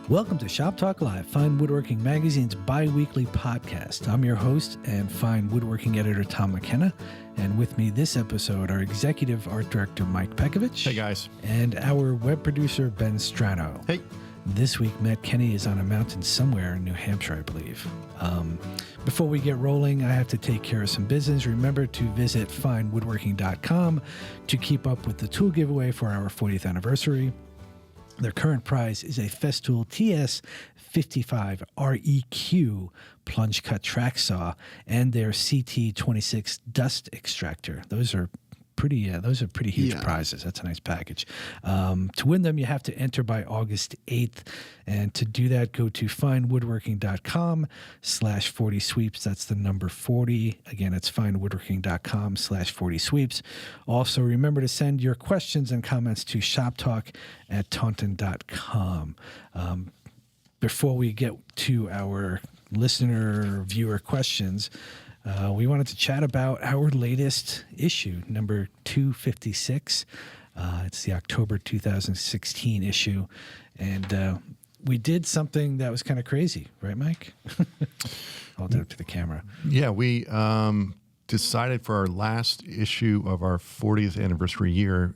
Welcome to Shop Talk Live, Fine Woodworking Magazine's bi-weekly podcast. I'm your host and Fine Woodworking editor, Tom McKenna. And with me this episode, our executive art director, Mike Pekovich. Hey, guys. And our web producer, Ben Strano. Hey. This week, Matt Kenny is on a mountain somewhere in New Hampshire, I believe. Before we get rolling, I have to take care of some business. Remember to visit finewoodworking.com to keep up with the tool giveaway for our 40th anniversary. Their current prize is a Festool TS55 REQ plunge cut track saw and their CT26 dust extractor. Those are pretty huge prizes. That's a nice package. To win them, you have to enter by August 8th. And to do that, go to finewoodworking.com/40 sweeps. That's the number 40. Again, it's finewoodworking.com/40 sweeps. Also, remember to send your questions and comments to shoptalk@taunton.com. Before we get to our listener viewer questions, we wanted to chat about our latest issue, number 256. It's the October 2016 issue. And we did something that was kind of crazy, right, Mike? Hold it up to the camera. Yeah, we decided for our last issue of our 40th anniversary year,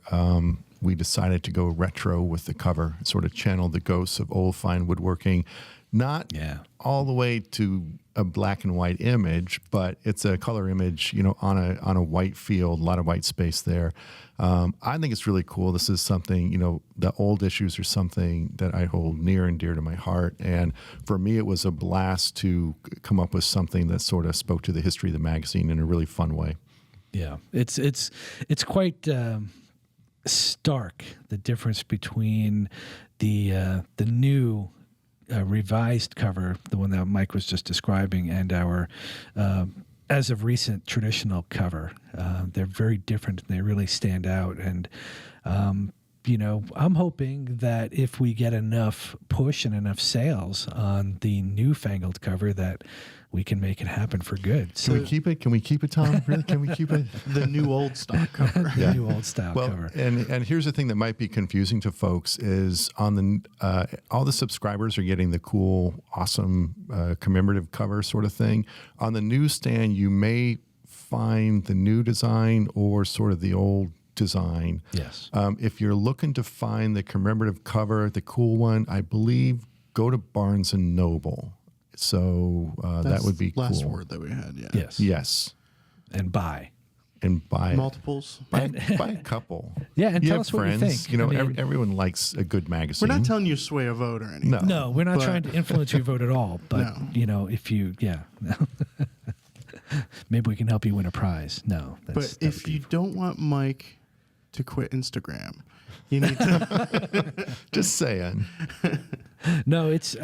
we decided to go retro with the cover, sort of channel the ghosts of old fine woodworking. Not all the way to a black and white image, but it's a color image, on a white field, a lot of white space there. I think it's really cool. This is something, the old issues are something that I hold near and dear to my heart. And for me, it was a blast to come up with something that sort of spoke to the history of the magazine in a really fun way. Yeah, it's quite stark, the difference between the new revised cover, the one that Mike was just describing, and our as of recent traditional cover. They're very different and they really stand out. And I'm hoping that if we get enough push and enough sales on the newfangled cover, that we can make it happen for good. So, Can we keep it, Tom? Really? Can we keep it? The new old stock cover. The new old style cover. And here's the thing that might be confusing to folks is on the all the subscribers are getting the cool, awesome commemorative cover sort of thing. On the newsstand, you may find the new design or sort of the old design. Yes. If you're looking to find the commemorative cover, the cool one, I believe, go to Barnes & Noble. So that would be last cool. word that we had, yeah. Yes. Yes. And buy. Multiples. Buy a couple. Yeah, and you tell have us friends. what you think. Everyone likes a good magazine. We're not telling you to sway a vote or anything. No, we're not trying to influence your vote at all. But, if you, maybe we can help you win a prize. No. But if you don't want Mike to quit Instagram, you need to. Just saying. No, it's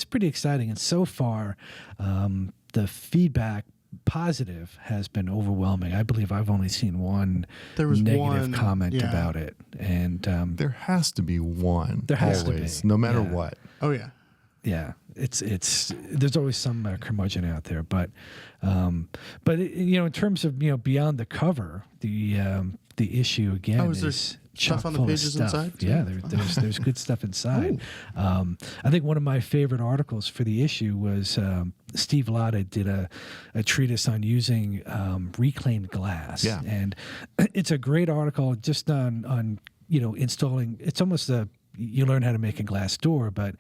pretty exciting. And so far, the feedback positive has been overwhelming. I believe I've only seen one negative comment about it. And there has to be one. There has always, to be. No matter what. Oh, yeah. Yeah, it's there's always some curmudgeon out there, but in terms of beyond the cover, the issue again is stuff on the pages inside too? Yeah, there's good stuff inside. I think one of my favorite articles for the issue was Steve Latta did a treatise on using reclaimed glass, and it's a great article just on installing. It's almost you learn how to make a glass door, but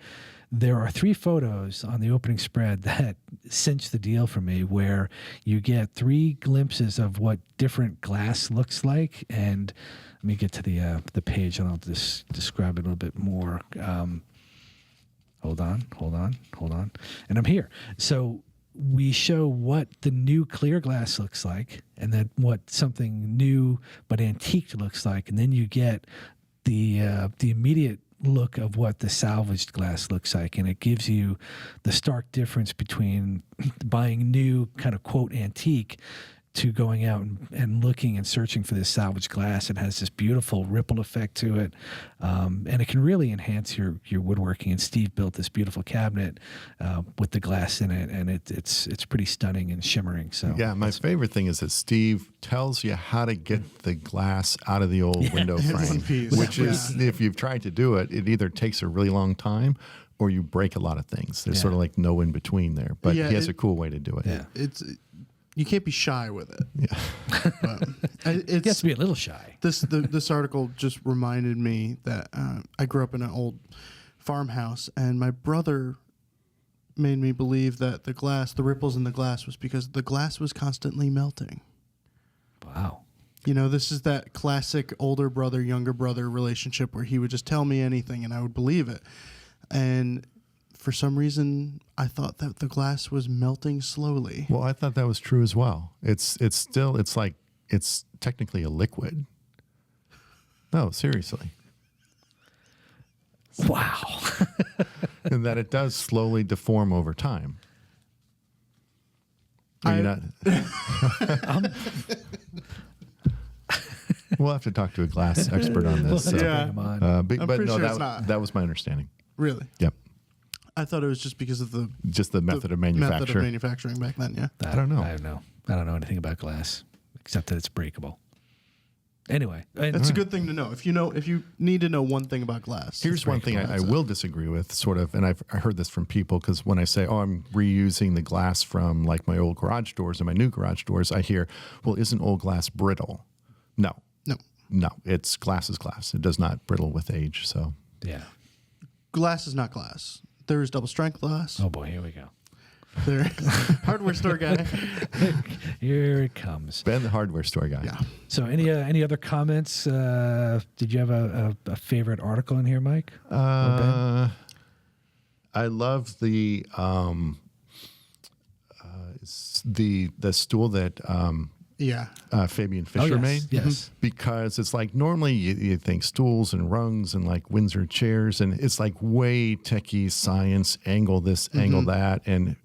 there are 3 photos on the opening spread that cinch the deal for me, where you get 3 glimpses of what different glass looks like. And let me get to the page and I'll just describe it a little bit more. Hold on. And I'm here. So we show what the new clear glass looks like, and then what something new but antiqued looks like. And then you get the immediate look of what the salvaged glass looks like, and it gives you the stark difference between buying new kind of quote antique to going out and looking and searching for this salvaged glass. It has this beautiful ripple effect to it, and it can really enhance your woodworking. And Steve built this beautiful cabinet with the glass in it, and it's pretty stunning and shimmering. So yeah, my favorite thing is that Steve tells you how to get the glass out of the old window frame, which is, if you've tried to do it, it either takes a really long time or you break a lot of things. There's sort of like no in between there, but he has a cool way to do it. Yeah. You can't be shy with it. Yeah. But you have to be a little shy. This article just reminded me that I grew up in an old farmhouse, and my brother made me believe that the ripples in the glass was because the glass was constantly melting. Wow. You know, this is that classic older brother, younger brother relationship where he would just tell me anything and I would believe it. And for some reason, I thought that the glass was melting slowly. Well, I thought that was true as well. It's technically a liquid. No, seriously. Wow. And that it does slowly deform over time. We'll have to talk to a glass expert on this. Yeah. But pretty no, sure it's not. that was my understanding. Really? Yep. I thought it was just because of the method of manufacture. Method of manufacturing back then, yeah. I don't know. I don't know anything about glass except that it's breakable. Anyway, that's a good thing to know. If you need to know one thing about glass. Here's one thing I will disagree with, sort of, and I heard this from people, because when I say, I'm reusing the glass from like my old garage doors and my new garage doors, I hear, well, isn't old glass brittle? No, it's glass is glass. It does not brittle with age. So yeah, glass is not glass. There is double strength glass. Oh boy, here we go. There, hardware store guy. Here it comes. Ben, the hardware store guy. Yeah. So any other comments? Did you have a favorite article in here, Mike? I love the stool that Fabian Fisher made. Yes. Because it's like normally you think stools and rungs and like Windsor chairs, and it's like way techie science, angle this, angle that, and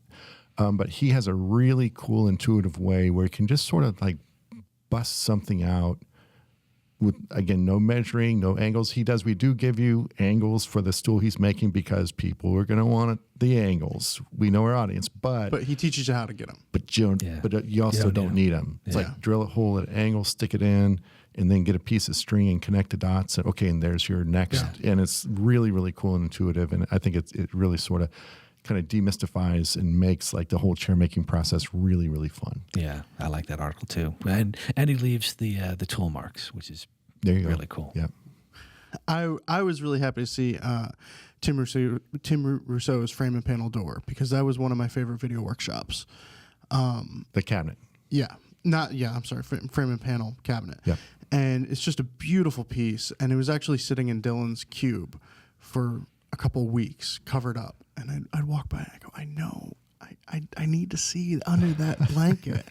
but he has a really cool intuitive way where he can just sort of like bust something out with, again, no measuring, no angles. We do give you angles for the stool he's making because people are going to want the angles. We know our audience, but he teaches you how to get them. But you also don't need them. It's like drill a hole at an angle, stick it in, and then get a piece of string and connect the dots. And okay, and there's your next. Yeah. And it's really, really cool and intuitive. And I think it really sort of kind of demystifies and makes like the whole chair making process really, really fun. Yeah, I like that article too. And he leaves the tool marks, which is really cool. Yeah. I was really happy to see Tim Rousseau's frame and panel door, because that was one of my favorite video workshops. The cabinet. Yeah. I'm sorry, frame and panel cabinet. Yeah. And it's just a beautiful piece. And it was actually sitting in Dylan's cube for a couple weeks, covered up. And I'd walk by and I go, I know, I need to see under that blanket.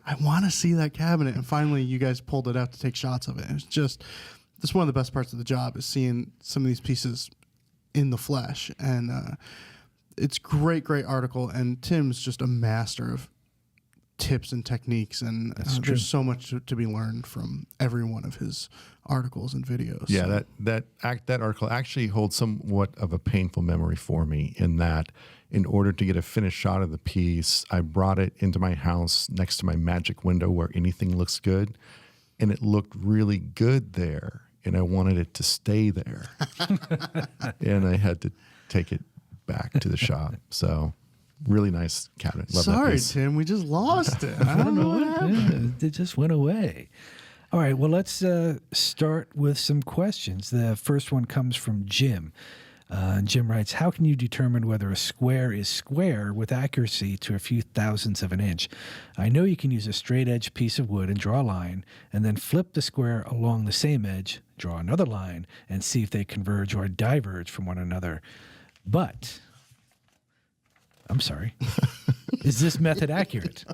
I want to see that cabinet. And finally, you guys pulled it out to take shots of it. And that's one of the best parts of the job, is seeing some of these pieces in the flesh. And it's great article. And Tim's just a master of tips and techniques. And there's so much to be learned from every one of his articles and videos. Yeah, so that article actually holds somewhat of a painful memory for me, in that in order to get a finished shot of the piece, I brought it into my house next to my magic window where anything looks good, and it looked really good there, and I wanted it to stay there. And I had to take it back to the shop. So really nice cabinet. Love Sorry, that piece. Tim, we just lost it. I don't know what happened. It just went away. All right, well, let's start with some questions. The first one comes from Jim. Jim writes, how can you determine whether a square is square with accuracy to a few thousandths of an inch? I know you can use a straight edge piece of wood and draw a line, and then flip the square along the same edge, draw another line, and see if they converge or diverge from one another. But, I'm sorry, is this method accurate?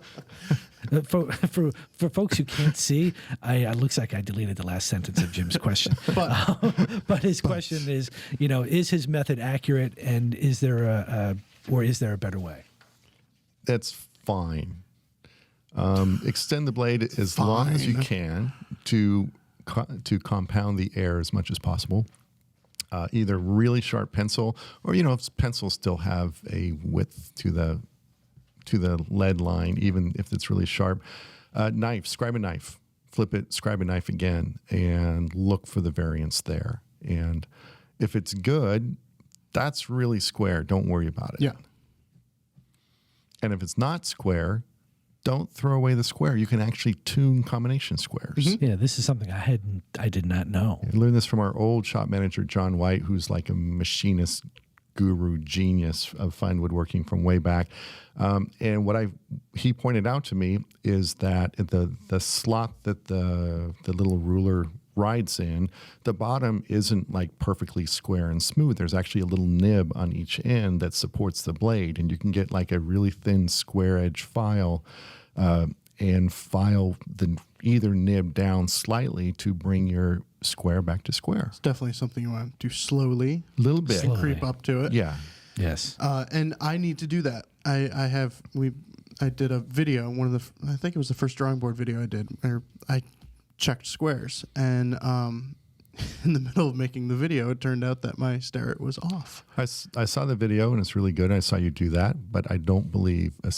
For folks who can't see, it looks like I deleted the last sentence of Jim's question. But his question is, is his method accurate, and is there a better way? That's fine. Extend the blade as long as you can to compound the air as much as possible. Either really sharp pencil, or if pencils still have a width to the lead line, even if it's really sharp. Knife, scribe a knife, flip it, scribe a knife again, and look for the variance there. And if it's good, that's really square. Don't worry about it. Yeah. And if it's not square, don't throw away the square. You can actually tune combination squares. Mm-hmm. Yeah, this is something I did not know. I learned this from our old shop manager, John White, who's like a machinist guru genius of fine woodworking from way back. And what he pointed out to me is that the slot that the little ruler rides in, the bottom isn't like perfectly square and smooth. There's actually a little nib on each end that supports the blade, and you can get like a really thin square edge file and file either nib down slightly to bring your square back to square. It's definitely something you want to do slowly. A little bit. And creep up to it. Yeah. Yes. And I need to do that. I did a video, I think it was the first drawing board video I did, where I checked squares, and in the middle of making the video, it turned out that my sterret was off. I saw the video, and it's really good. I saw you do that, but I don't believe a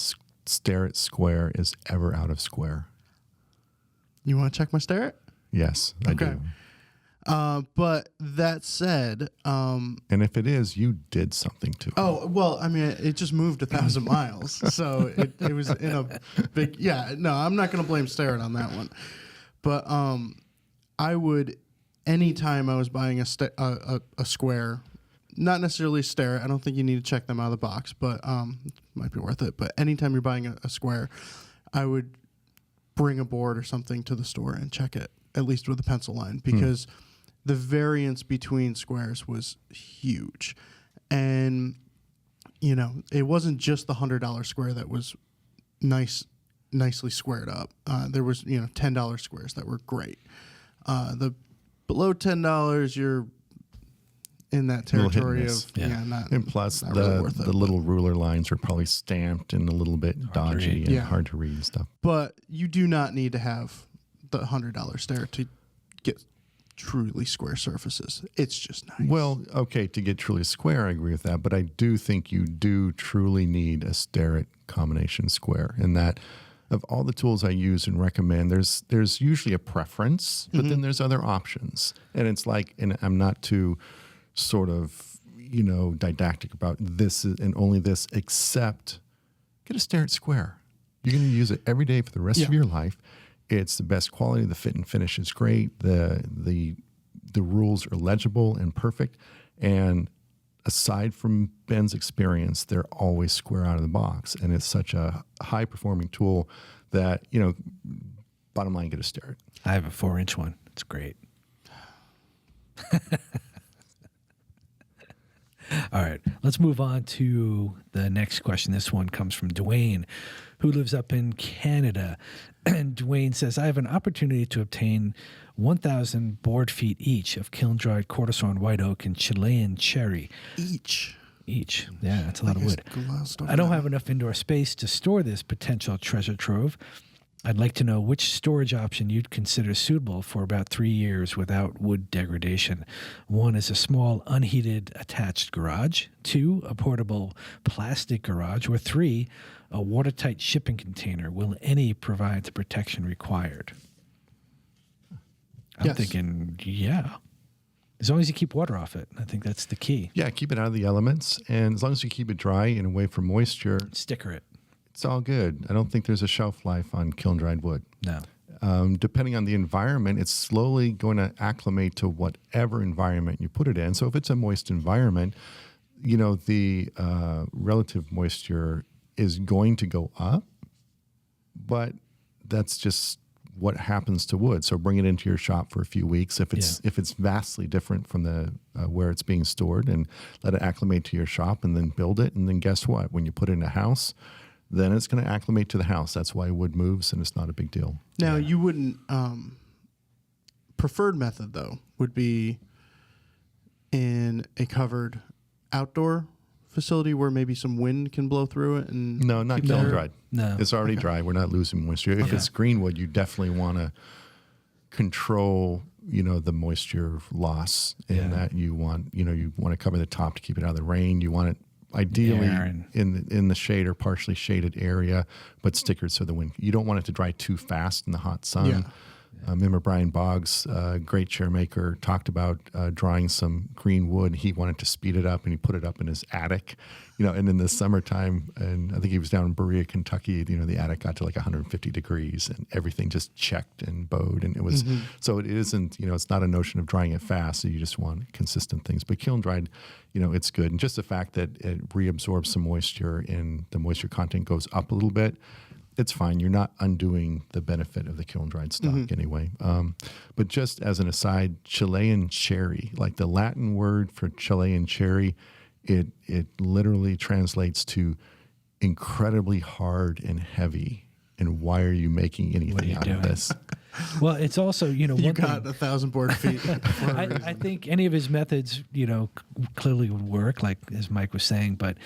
sterret square is ever out of square. You want to check my sterret? Yes, I do. But that said, and if it is, you did something to it. Oh, well, I mean, it just moved 1,000 miles, so it was in a big. Yeah, no, I'm not going to blame sterret on that one. But I would, anytime I was buying a square, not necessarily sterret, I don't think you need to check them out of the box, but it might be worth it. But anytime you're buying a square, I would bring a board or something to the store and check it, at least with a pencil line, because the variance between squares was huge. And, it wasn't just the $100 square that was nicely squared up. There was, $10 squares that were great. The below $10, you're in that territory of not. And plus, not really worth it, the little ruler lines are probably stamped and a little bit dodgy and hard to read and stuff. But you do not need to have the $100 sterret to get truly square surfaces. It's just nice. Well, okay, to get truly square, I agree with that, but I do think you do truly need a sterret combination square, in that of all the tools I use and recommend, there's usually a preference, but then there's other options. And it's like, and I'm not too sort of, didactic about this and only this, except get a sterret square. You're going to use it every day for the rest of your life. It's the best quality. The fit and finish is great. The rules are legible and perfect. And aside from Ben's experience, they're always square out of the box. And it's such a high performing tool that, bottom line, get a sterret. I have a 4-inch one. It's great. All right, let's move on to the next question. This one comes from Dwayne, who lives up in Canada. And Dwayne says, I have an opportunity to obtain 1,000 board feet each of kiln-dried quarter-sawn white oak and Chilean cherry. Each. Yeah, that's a lot of wood. I don't have enough indoor space to store this potential treasure trove. I'd like to know which storage option you'd consider suitable for about 3 years without wood degradation. 1 is a small unheated attached garage. 2, a portable plastic garage. Or 3, a watertight shipping container. Will any provide the protection required? I'm thinking, yeah. As long as you keep water off it. I think that's the key. Yeah, keep it out of the elements. And as long as you keep it dry and away from moisture. Sticker it. It's all good. I don't think there's a shelf life on kiln-dried wood. No. Depending on the environment, it's slowly going to acclimate to whatever environment you put it in. So if it's a moist environment, the relative moisture is going to go up, but that's just what happens to wood. So bring it into your shop for a few weeks. If it's vastly different from the where it's being stored, and let it acclimate to your shop, and then build it. And then guess what? When you put it in a house, then it's going to acclimate to the house. That's why wood moves, and it's not a big deal. Now, you wouldn't... preferred method, though, would be in a covered outdoor facility where maybe some wind can blow through it? And No, not kiln dried. No. It's already dry. We're not losing moisture. If it's green wood, you definitely want to control, the moisture loss, and that you want to cover the top to keep it out of the rain. You want it ideally in the shade or partially shaded area, but stickered so the wind. You don't want it to dry too fast in the hot sun. Yeah. I remember Brian Boggs, great chair maker, talked about drawing some green wood. He wanted to speed it up, and he put it up in his attic, and in the summertime, and I think he was down in Berea, Kentucky, the attic got to like 150 degrees, and everything just checked and bowed, and it was, so it isn't, it's not a notion of drying it fast, so you just want consistent things. But kiln dried, it's good. And just the fact that it reabsorbs some moisture and the moisture content goes up a little bit, it's fine. You're not undoing the benefit of the kiln dried stock anyway. But just as an aside, Chilean cherry, like the Latin word for Chilean cherry, it literally translates to incredibly hard and heavy. And why are you making anything out of this? Well, it's also, you got 1,000 board feet. I think any of his methods, clearly would work, like as Mike was saying, but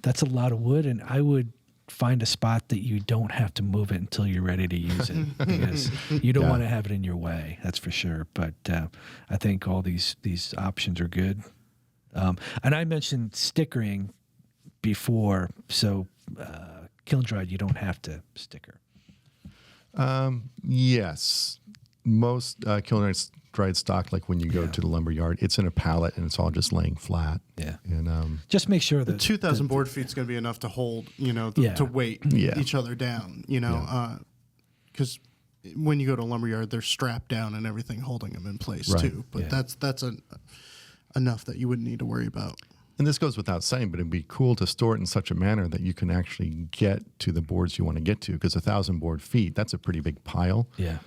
that's a lot of wood, and I would find a spot that you don't have to move it until you're ready to use it, because you don't want to have it in your way. That's for sure. But I think all these options are good. And I mentioned stickering before, so kiln dried, you don't have to sticker. Yes, most kiln dried stock, like when you go to the lumber yard, it's in a pallet and it's all just laying flat. Yeah, and just make sure that 2,000 board feet is going to be enough to hold, to weight each other down. Because when you go to a lumber yard, they're strapped down and everything holding them in place too. But that's enough that you wouldn't need to worry about. And this goes without saying, but it'd be cool to store it in such a manner that you can actually get to the boards you want to get to, because 1,000 board feet, that's a pretty big pile. Yeah.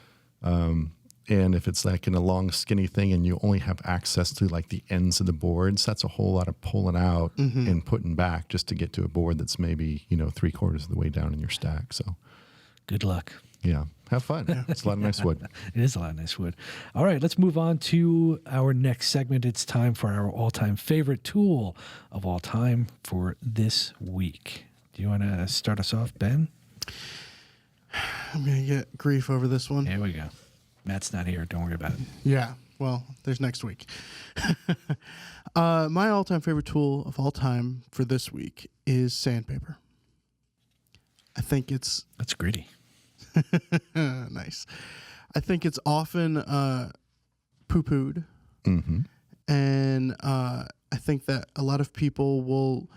And if it's like in a long, skinny thing and you only have access to like the ends of the boards, that's a whole lot of pulling out and putting back just to get to a board that's maybe, 3/4 of the way down in your stack. So good luck. Yeah. Have fun. It's a lot of nice wood. It is a lot of nice wood. All right, let's move on to our next segment. It's time for our all-time favorite tool of all time for this week. Do you want to start us off, Ben? I'm going to get grief over this one. Here we go. Matt's not here. Don't worry about it. Yeah, well, there's next week. My all-time favorite tool of all time for this week is sandpaper. I think it's... That's gritty. Nice. I think it's often poo-pooed. And I think that a lot of people will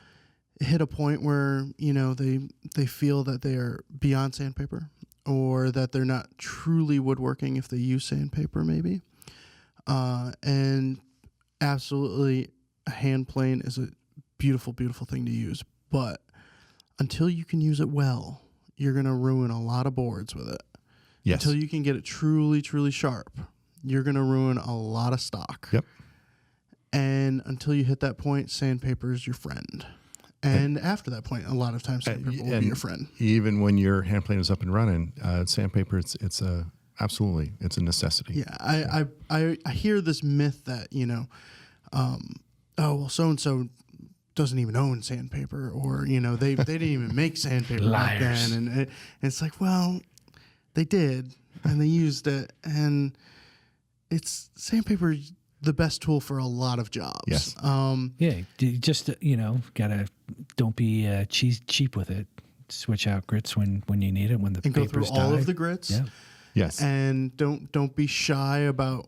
hit a point where, they feel that they are beyond sandpaper, or that they're not truly woodworking if they use sandpaper maybe. And absolutely, a hand plane is a beautiful, beautiful thing to use. But until you can use it well, you're going to ruin a lot of boards with it. Yes. Until you can get it truly, truly sharp, you're going to ruin a lot of stock. Yep. And until you hit that point, sandpaper is your friend. And after that point, a lot of times sandpaper will be your friend. Even when your hand plane is up and running, sandpaper, it's absolutely, it's a necessity. Yeah. I hear this myth that, so-and-so doesn't even own sandpaper, or, they didn't even make sandpaper back then. And it's like, well, they did, and they used it, and it's sandpaper the best tool for a lot of jobs. Yes. Just don't be cheap with it. Switch out grits when you need it, when the and papers go through all of the grits. Yeah. Yes. And don't be shy about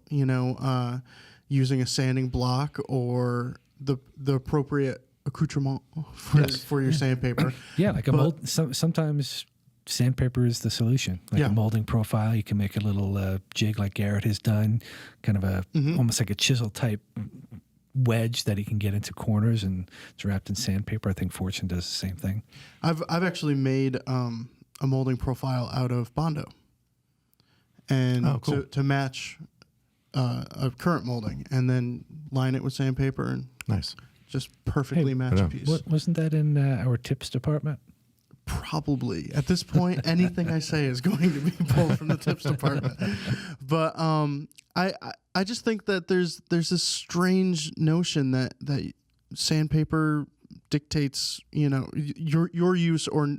using a sanding block or the appropriate accoutrement for your sandpaper. Yeah, like a mold. Sometimes sandpaper is the solution. Like a molding profile, you can make a little jig like Garrett has done, kind of a almost like a chisel type wedge that he can get into corners, and it's wrapped in sandpaper. I think Fortune does the same thing. I've actually made a molding profile out of Bondo, and to match a current molding, and then line it with sandpaper, and nice, just perfectly match a piece. Wasn't that in our tips department? Probably. At this point, anything I say is going to be pulled from the tips department. But I just think that there's this strange notion that sandpaper dictates, your use or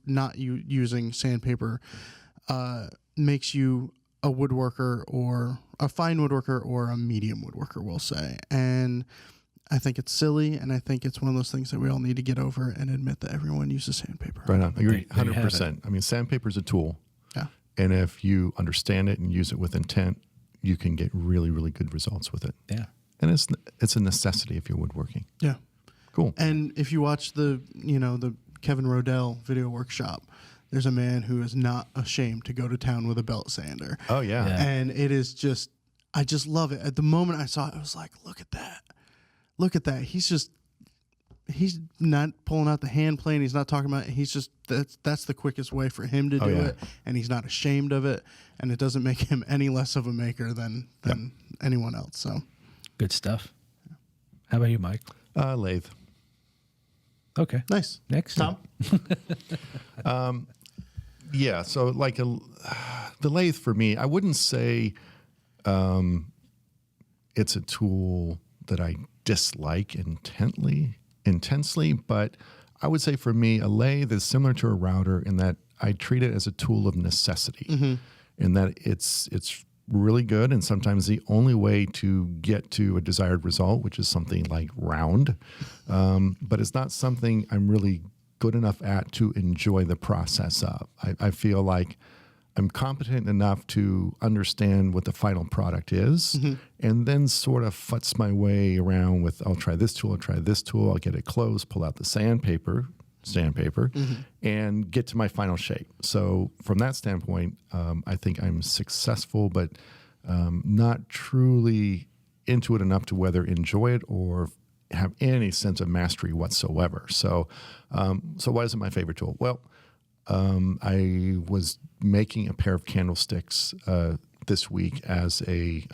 not using sandpaper makes you a woodworker or a fine woodworker or a medium woodworker, we'll say. And I think it's silly, and I think it's one of those things that we all need to get over and admit that everyone uses sandpaper. Right on. I agree 100%. I mean, sandpaper is a tool. Yeah. And if you understand it and use it with intent, you can get really, really good results with it. Yeah. And it's a necessity if you're woodworking. Yeah. Cool. And if you watch the Kevin Rodell video workshop, there's a man who is not ashamed to go to town with a belt sander. Oh, yeah. And it is just, I just love it. At the moment I saw it, I was like, look at that. Look at that. He's not pulling out the hand plane. He's not talking about it. He's just, that's the quickest way for him to do it. And he's not ashamed of it. And it doesn't make him any less of a maker than anyone else. So good stuff. How about you, Mike? Lathe. Okay. Nice. Next. Tom? Yeah. So like the lathe for me, I wouldn't say it's a tool that I dislike intensely, but I would say for me, a lathe is similar to a router in that I treat it as a tool of necessity, in that it's really good and sometimes the only way to get to a desired result, which is something like round, but it's not something I'm really good enough at to enjoy the process of. I feel like I'm competent enough to understand what the final product is, and then sort of futz my way around with, I'll try this tool, I'll get it close, pull out the sandpaper, and get to my final shape. So from that standpoint, I think I'm successful, but not truly into it enough to whether enjoy it or have any sense of mastery whatsoever. So why is it my favorite tool? Well, I was making a pair of candlesticks this week as a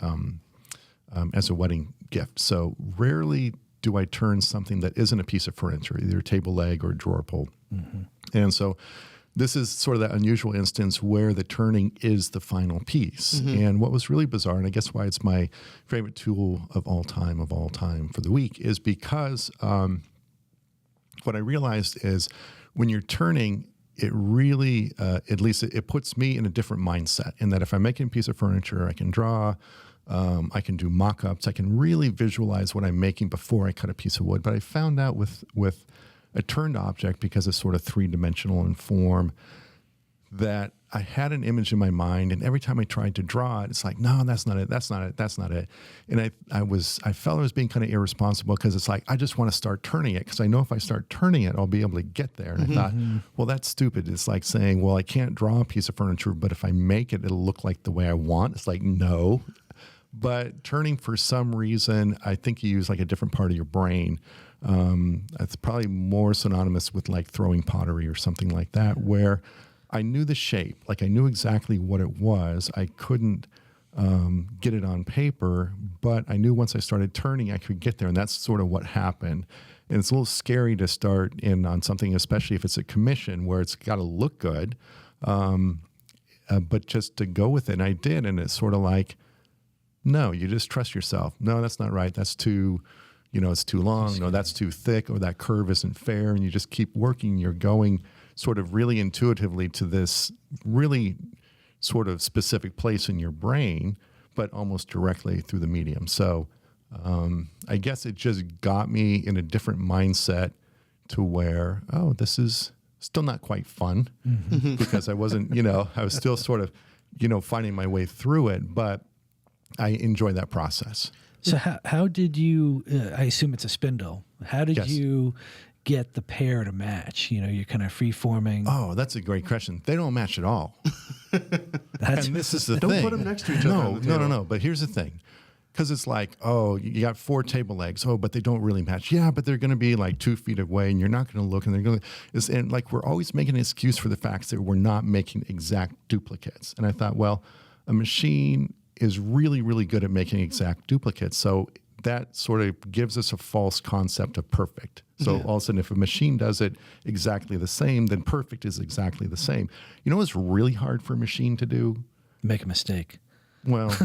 wedding gift. So rarely do I turn something that isn't a piece of furniture, either a table leg or a drawer pull. And so this is sort of that unusual instance where the turning is the final piece. And what was really bizarre, and I guess why it's my favorite tool of all time for the week, is because what I realized is when you're turning, it really, at least it puts me in a different mindset, in that if I'm making a piece of furniture, I can draw, I can do mock-ups, I can really visualize what I'm making before I cut a piece of wood. But I found out with a turned object, because it's sort of three-dimensional in form, that I had an image in my mind, and every time I tried to draw it, it's like, no, that's not it. And I felt I was being kind of irresponsible, because it's like, I just want to start turning it, because I know if I start turning it, I'll be able to get there. And I thought, well, that's stupid. It's like saying, well, I can't draw a piece of furniture, but if I make it, it'll look like the way I want. It's like, no. But turning, for some reason, I think you use like a different part of your brain. It's probably more synonymous with like throwing pottery or something like that, where I knew the shape, like I knew exactly what it was. I couldn't get it on paper, but I knew once I started turning, I could get there. And that's sort of what happened. And it's a little scary to start in on something, especially if it's a commission where it's got to look good, but just to go with it. And I did. And it's sort of like, no, you just trust yourself. No, that's not right. That's too, it's too long. No, that's too thick, or that curve isn't fair. And you just keep working. You're going sort of really intuitively to this really sort of specific place in your brain, but almost directly through the medium. So I guess it just got me in a different mindset to where, oh, this is still not quite fun, because I wasn't, I was still sort of, finding my way through it, but I enjoy that process. So how did you, I assume it's a spindle. How did you get the pair to match? You're kind of free-forming. Oh, that's a great question. They don't match at all. And this is the thing. Don't put them next to each other. No. But here's the thing. Because it's like, oh, you got 4 table legs. Oh, but they don't really match. Yeah, but they're going to be like 2 feet away, and you're not going to look. And they're going to, and like we're always making an excuse for the fact that we're not making exact duplicates. And I thought, well, a machine is really, really good at making exact duplicates. So that sort of gives us a false concept of perfect. So all of a sudden, if a machine does it exactly the same, then perfect is exactly the same. You know what's really hard for a machine to do? Make a mistake. Well,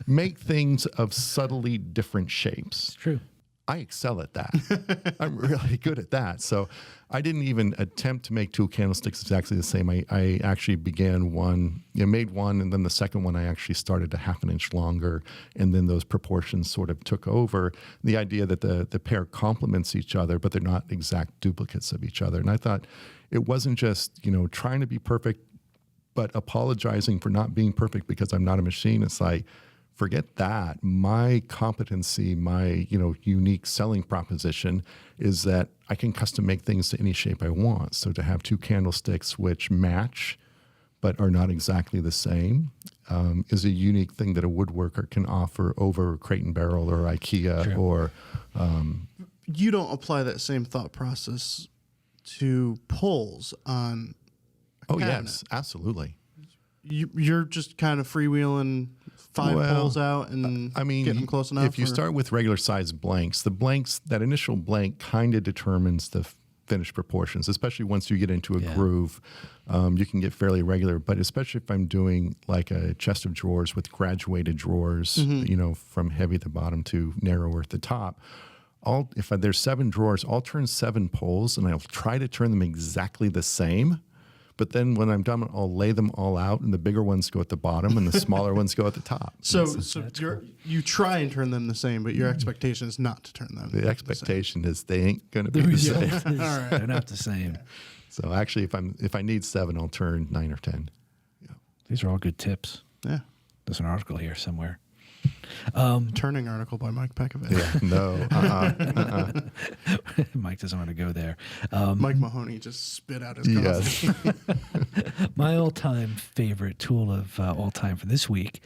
make things of subtly different shapes. It's true. I excel at that. I'm really good at that. So I didn't even attempt to make 2 candlesticks exactly the same. I actually began one, made one, and then the second one I actually started a 1/2 inch longer, and then those proportions sort of took over. The idea that the pair complements each other, but they're not exact duplicates of each other. And I thought it wasn't just, trying to be perfect, but apologizing for not being perfect because I'm not a machine. It's like, forget that. My competency, my unique selling proposition is that I can custom make things to any shape I want. So to have 2 candlesticks which match but are not exactly the same is a unique thing that a woodworker can offer over Crate and Barrel or IKEA. True. Or You don't apply that same thought process to pulls on a cabinet. yes, absolutely. You're just kind of freewheeling 5 pulls out and get them close enough? If you start with regular size blanks, that initial blank kind of determines the finished proportions, especially once you get into a groove. You can get fairly regular, but especially if I'm doing like a chest of drawers with graduated drawers, from heavy at the bottom to narrower at the top. If there's 7 drawers, I'll turn 7 pulls and I'll try to turn them exactly the same. But then when I'm done, I'll lay them all out, and the bigger ones go at the bottom, and the smaller ones go at the top. So you try and turn them the same, but your expectation is not to turn them. The expectation is they ain't going to be the same. All right. They're not the same. Yeah. So actually, if I need 7, I'll turn 9 or 10. Yeah. These are all good tips. Yeah. There's an article here somewhere. Turning article by Mike Pekovic. Yeah, no. Mike doesn't want to go there. Mike Mahoney just spit out his coffee. Yes. My all-time favorite tool of all time for this week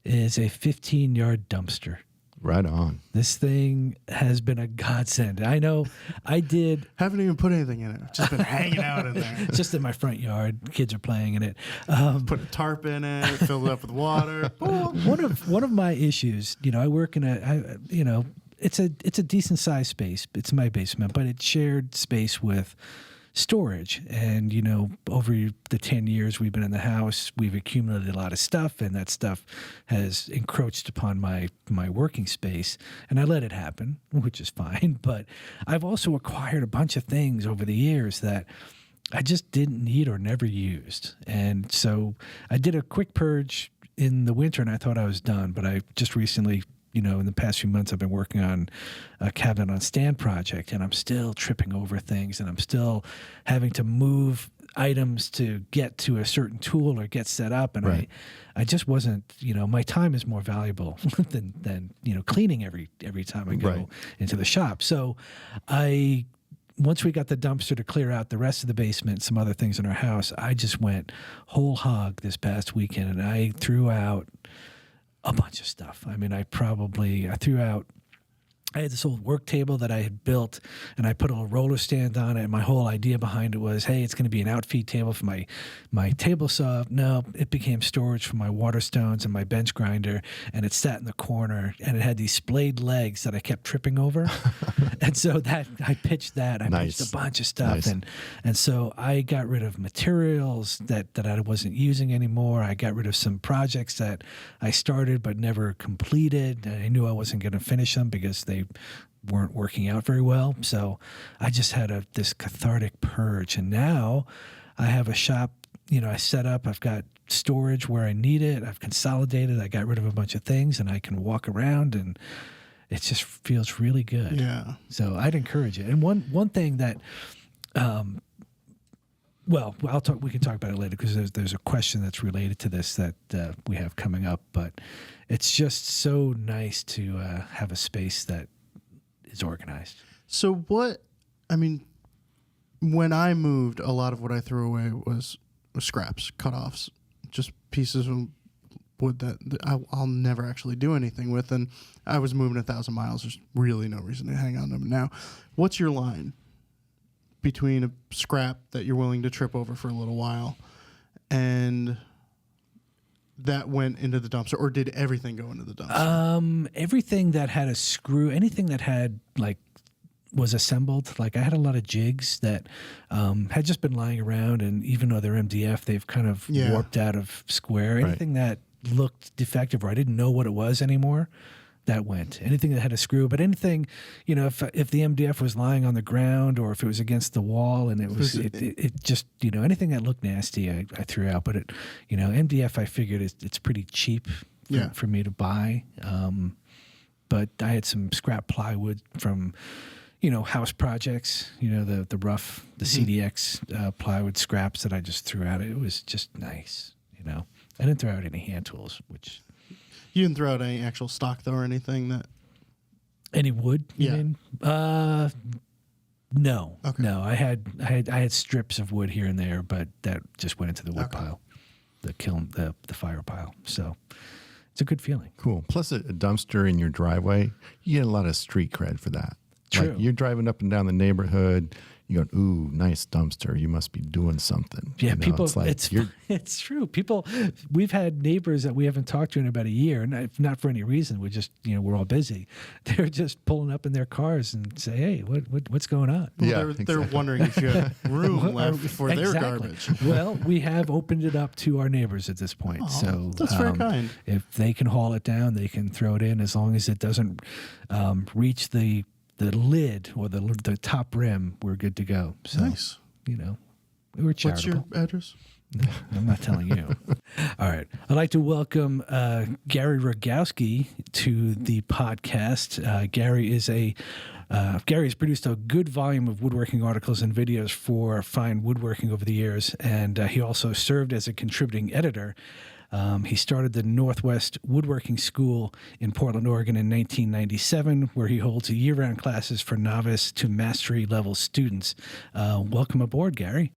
is a 15-yard dumpster. Right on. This thing has been a godsend. I know I did. Haven't even put anything in it. I've just been hanging out in there. Just in my front yard. Kids are playing in it. Put a tarp in it, fill it up with water. One of my issues, I work in it's a decent sized space. It's my basement, but it's shared space with storage. And, over the 10 years we've been in the house, we've accumulated a lot of stuff, and that stuff has encroached upon my working space. And I let it happen, which is fine. But I've also acquired a bunch of things over the years that I just didn't need or never used. And so I did a quick purge in the winter, and I thought I was done. But I just recently, in the past few months, I've been working on a cabinet on stand project, and I'm still tripping over things, and I'm still having to move items to get to a certain tool or get set up. And right. I just wasn't, my time is more valuable than cleaning every time I go right. into the shop. So once we got the dumpster to clear out the rest of the basement, some other things in our house, I just went whole hog this past weekend, and I threw out a bunch of stuff. I mean, I had this old work table that I had built, and I put a roller stand on it, and my whole idea behind it was, hey, it's going to be an outfeed table for my table saw. No, it became storage for my water stones and my bench grinder, and it sat in the corner, and it had these splayed legs that I kept tripping over. And so I pitched a bunch of stuff. Nice. And so I got rid of materials that I wasn't using anymore. I got rid of some projects that I started but never completed. And I knew I wasn't going to finish them because they weren't working out very well. So I just had this cathartic purge. And now I have a shop, I set up, I've got storage where I need it. I've consolidated. I got rid of a bunch of things, and I can walk around, and it just feels really good. Yeah. So I'd encourage it. And one thing that, we can talk about it later because there's a question that's related to this that we have coming up. But it's just so nice to have a space that is organized. So when I moved, a lot of what I threw away was scraps, cut-offs, just pieces of wood that I'll never actually do anything with. And I was moving 1,000 miles. There's really no reason to hang on to them now. What's your line between a scrap that you're willing to trip over for a little while and that went into the dumpster, or did everything go into the dumpster? Everything that had a screw, anything that had was assembled. Like I had a lot of jigs that had just been lying around, and even though they're MDF, they've kind of warped out of square. Anything that looked defective or I didn't know what it was anymore, that went. Anything that had a screw, but anything, if the MDF was lying on the ground or if it was against the wall and it just, anything that looked nasty, I threw out. But MDF, I figured it's pretty cheap for me to buy. But I had some scrap plywood from, house projects, the rough, the CDX plywood scraps that I just threw out. It was just nice, I didn't throw out any hand tools, which... You didn't throw out any actual stock, though, or anything that... Any wood? You mean? No. Okay. No, I had strips of wood here and there, but that just went into the wood pile, the kiln, the fire pile. So it's a good feeling. Cool. Plus a dumpster in your driveway, you get a lot of street cred for that. True. Like you're driving up and down the neighborhood, you go, ooh, nice dumpster. You must be doing something. Yeah, people. It's true. People. We've had neighbors that we haven't talked to in about a year, and not for any reason. We just, we're all busy. They're just pulling up in their cars and say, "Hey, what's going on?" Well, they're wondering if you have room left for their garbage. Well, we have opened it up to our neighbors at this point. So that's very kind. If they can haul it down, they can throw it in as long as it doesn't reach the lid or the top rim, we're good to go. So, nice. We were charitable. What's your address? No, I'm not telling you. All right. I'd like to welcome Gary Rogowski to the podcast. Gary has produced a good volume of woodworking articles and videos for Fine Woodworking over the years, and he also served as a contributing editor. He started the Northwest Woodworking School in Portland, Oregon in 1997, where he holds year-round classes for novice to mastery level students. Welcome aboard, Gary.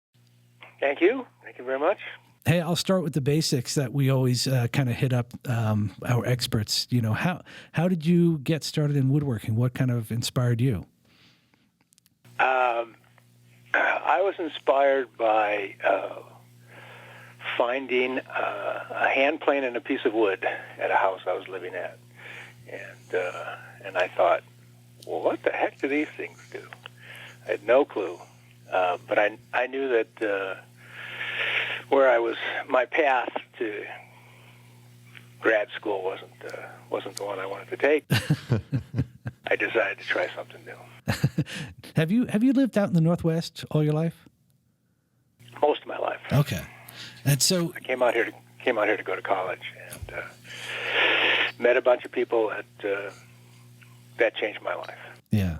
Thank you. Thank you very much. Hey, I'll start with the basics that we always kind of hit up our experts. How did you get started in woodworking? What kind of inspired you? I was inspired by finding a hand plane and a piece of wood at a house I was living at, and I thought, well, what the heck do these things do? I had no clue, but I knew that where I was, my path to grad school wasn't the one I wanted to take. I decided to try something new. Have you lived out in the Northwest all your life? Most of my life. Okay. And so I came out here to go to college and met a bunch of people that changed my life. Yeah.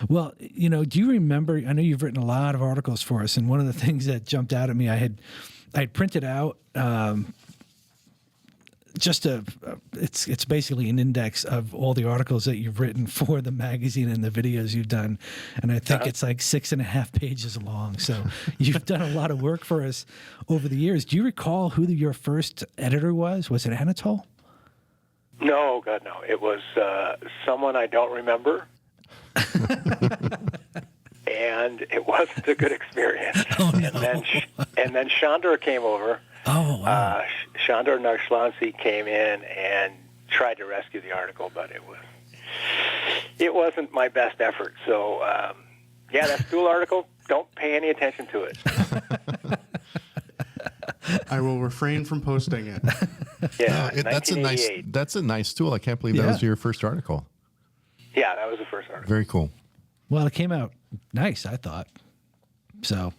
Well, do you remember? I know you've written a lot of articles for us, and one of the things that jumped out at me, I had printed out it's basically an index of all the articles that you've written for the magazine and the videos you've done, and I think it's like 6.5 pages long. So you've done a lot of work for us over the years. Do you recall who your first editor was? Was it Anatole? No, God, no. It was someone I don't remember. And it wasn't a good experience. Oh, no. And then Chandra came over. Oh, wow. Chandra Narshlansi came in and tried to rescue the article, but it wasn't my best effort. So, that Stool article, don't pay any attention to it. I will refrain from posting it. Yeah, that's a nice tool. I can't believe that was your first article. Yeah, that was the first article. Very cool. Well, it came out nice, I thought. So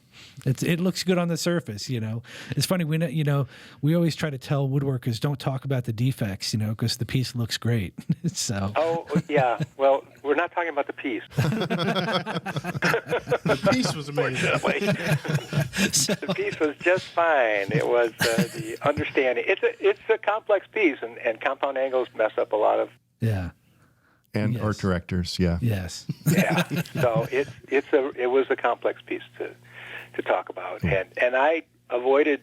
it looks good on the surface, It's funny, we always try to tell woodworkers don't talk about the defects, because the piece looks great. So. Oh, yeah. Well, we're not talking about the piece. The piece was amazing. The piece was just fine. It was the understanding. It's a complex piece, and compound angles mess up a lot of. Yeah. And art directors, yeah. Yes. Yeah. So it was a complex piece to talk about, and I avoided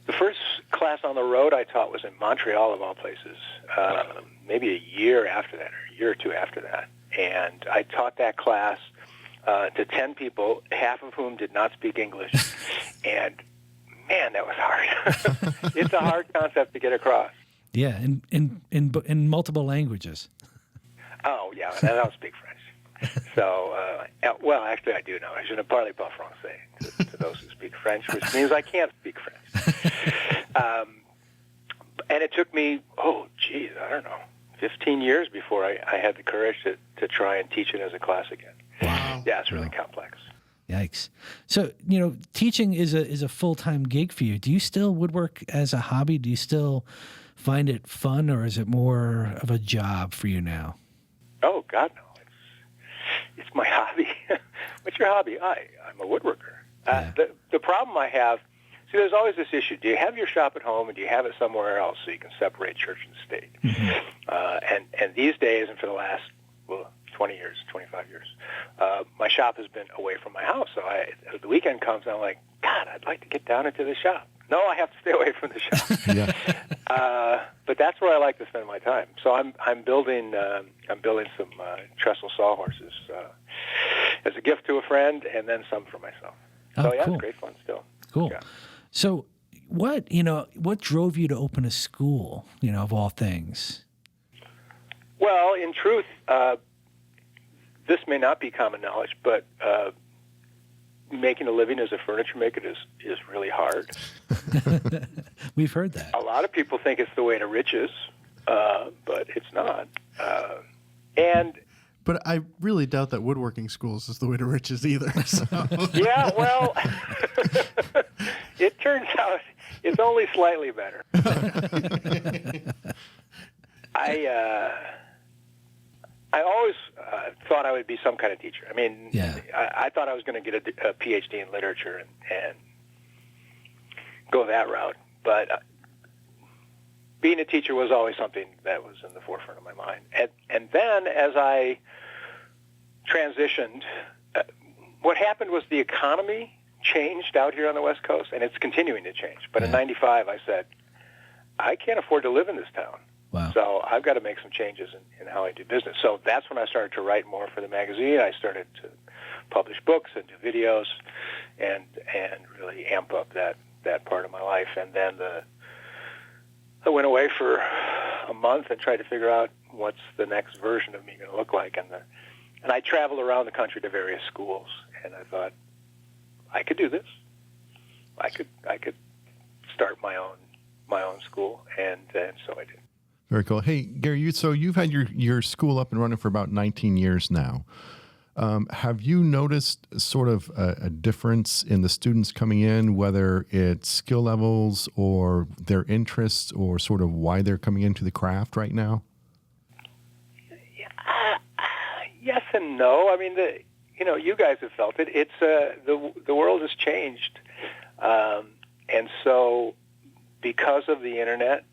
the first class on the road I taught was in Montreal of all places, maybe a year or two after that, and I taught that class to 10 people, half of whom did not speak English, and man, that was hard. It's a hard concept to get across. Yeah, in multiple languages. Oh, yeah, and I don't speak French. So, well, actually, I do know. Je ne parle pas français to those who speak French, which means I can't speak French. And it took me, I don't know, 15 years before I had the courage to try and teach it as a class again. Wow. Yeah, it's really complex. Yikes. So, teaching is a full-time gig for you. Do you still woodwork as a hobby? Do you still find it fun, or is it more of a job for you now? Oh, God, no. It's my hobby. What's your hobby? I'm a woodworker. Yeah. The problem I have, there's always this issue. Do you have your shop at home, and do you have it somewhere else so you can separate church and state? Mm-hmm. And these days, and for the last 20 years, 25 years, my shop has been away from my house. So as the weekend comes, I'm like, God, I'd like to get down into the shop. No, I have to stay away from the shop. Yeah. But that's where I like to spend my time. So I'm building some trestle sawhorses as a gift to a friend, and then some for myself. So yeah, cool. It's great fun still. Cool. Yeah. So what drove you to open a school, of all things? Well, in truth, this may not be common knowledge, but making a living as a furniture maker is really hard. We've heard that. A lot of people think it's the way to riches, but it's not. But I really doubt that woodworking schools is the way to riches either. So. Yeah, well, it turns out it's only slightly better. I always thought I would be some kind of teacher. I mean, yeah. I thought I was going to get a PhD in literature and go that route. But being a teacher was always something that was in the forefront of my mind. And then as I transitioned, what happened was the economy changed out here on the West Coast, and it's continuing to change. But in '95, I said, I can't afford to live in this town. Wow. So I've got to make some changes in how I do business. So that's when I started to write more for the magazine. I started to publish books and do videos and really amp up that part of my life. And then I went away for a month and tried to figure out what's the next version of me going to look like. And I traveled around the country to various schools, and I thought, I could do this. I could start my own school, and so I did. Very cool. Hey, Gary, so you've had your school up and running for about 19 years now. Have you noticed sort of a difference in the students coming in, whether it's skill levels or their interests or sort of why they're coming into the craft right now? Yes and no. I mean, you guys have felt it. It's the world has changed, and so because of the internet,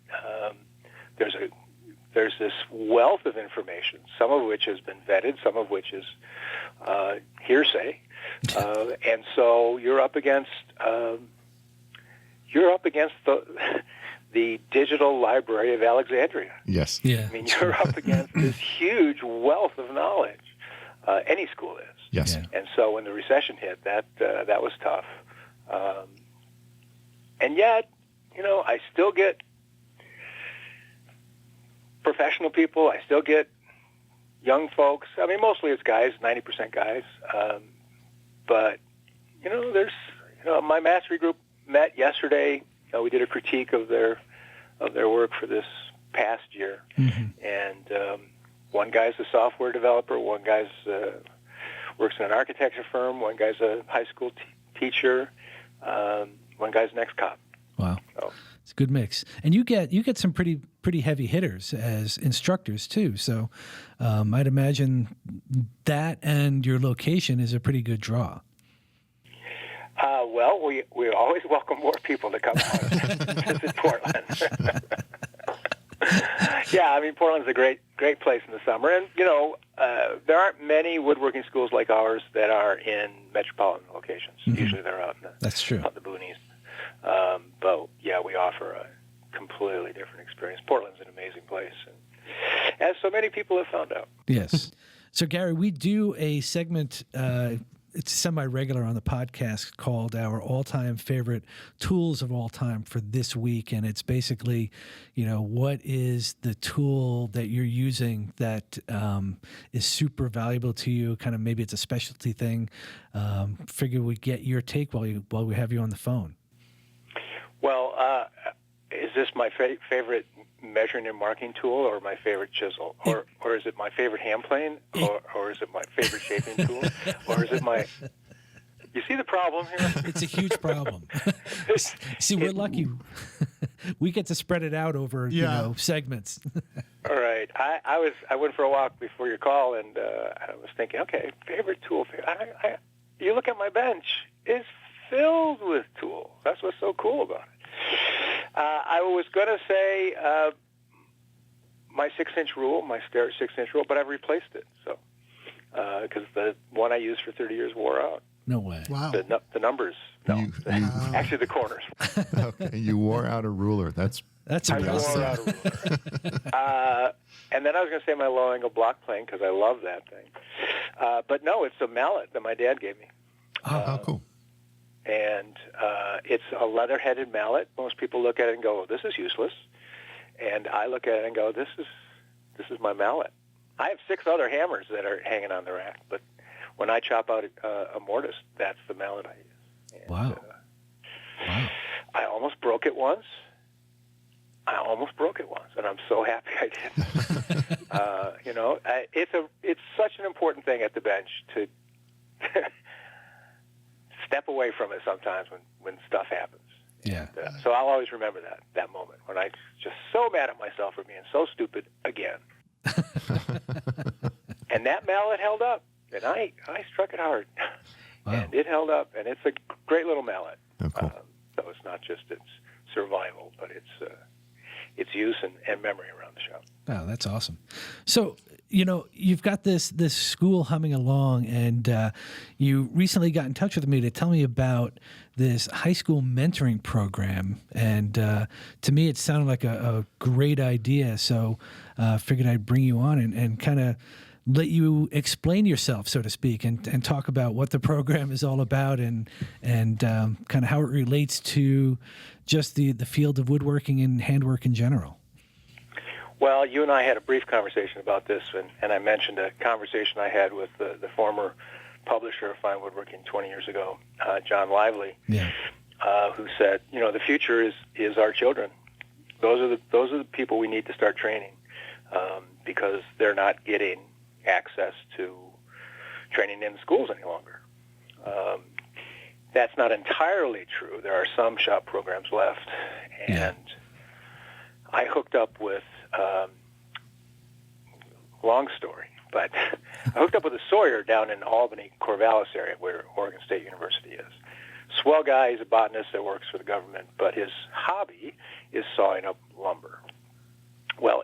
there's this wealth of information, some of which has been vetted, some of which is hearsay, and so you're up against the digital library of Alexandria. Yes. Yeah. I mean, you're up against this huge wealth of knowledge. Any school is. Yes. Yeah. And so when the recession hit, that was tough. And yet, I still get professional people. I still get young folks. I mean, mostly it's guys, 90% guys. But, there's, my mastery group met yesterday. We did a critique of their work for this past year. Mm-hmm. And one guy's a software developer, one guy's works in an architecture firm, one guy's a high school teacher, one guy's an ex-cop. Wow. So. It's a good mix. And you get some pretty heavy hitters as instructors too. So I'd imagine that and your location is a pretty good draw. Well, we always welcome more people to come out and visit Portland. Yeah, I mean, Portland's a great place in the summer. And, there aren't many woodworking schools like ours that are in metropolitan locations. Mm-hmm. Usually they're out in That's true. Out the boonies. But, yeah, we offer a completely different experience. Portland's an amazing place, and as so many people have found out. Yes. So, Gary, we do a segment, it's semi-regular on the podcast, called our all-time favorite tools of all time for this week. And it's basically, what is the tool that you're using that is super valuable to you? Kind of maybe it's a specialty thing. Figure we'd get your take while we have you on the phone. Well, is this my favorite measuring and marking tool, or my favorite chisel, or is it my favorite hand plane, or is it my favorite shaping tool, or is it my? You see the problem here? It's a huge problem. See, we're lucky. We get to spread it out over segments. All right. I went for a walk before your call, and I was thinking, okay, favorite tool. You look at my bench; it's filled with tools. That's what's so cool about it. I was going to say my 6-inch rule, my Starrett 6-inch rule, but I've replaced it. So because the one I used for 30 years wore out. No way. Wow. The numbers. No, actually the corners. Okay, you wore out a ruler. That's impressive. I wore out a ruler. And then I was going to say my low-angle block plane because I love that thing. But no, it's a mallet that my dad gave me. Oh, cool. And it's a leather-headed mallet. Most people look at it and go, oh, this is useless. And I look at it and go, this is my mallet. I have 6 other hammers that are hanging on the rack, but when I chop out a mortise, that's the mallet I use. And, wow. I almost broke it once. And I'm so happy I didn't. It's such an important thing at the bench to step away from it sometimes when stuff happens. Yeah. And, so I'll always remember that moment when I just so mad at myself for being so stupid again. And that mallet held up, and I struck it hard. Wow. And it held up, and it's a great little mallet. Oh, cool. So it's not just its survival, but its use and memory around the shop. Oh, that's awesome. So, you've got this school humming along, and you recently got in touch with me to tell me about this high school mentoring program. And to me, it sounded like a great idea. So I figured I'd bring you on and kind of let you explain yourself, so to speak, and talk about what the program is all about and kind of how it relates to just the field of woodworking and handwork in general. Well, you and I had a brief conversation about this, and I mentioned a conversation I had with the former publisher of Fine Woodworking 20 years ago, John Lively, who said, the future is our children. Those are the people we need to start training because they're not getting access to training in schools any longer. That's not entirely true. There are some shop programs left, and I hooked up with long story, but I hooked up with a sawyer down in Albany, Corvallis area, where Oregon State University is. Swell guy, he's a botanist that works for the government, but his hobby is sawing up lumber. Well,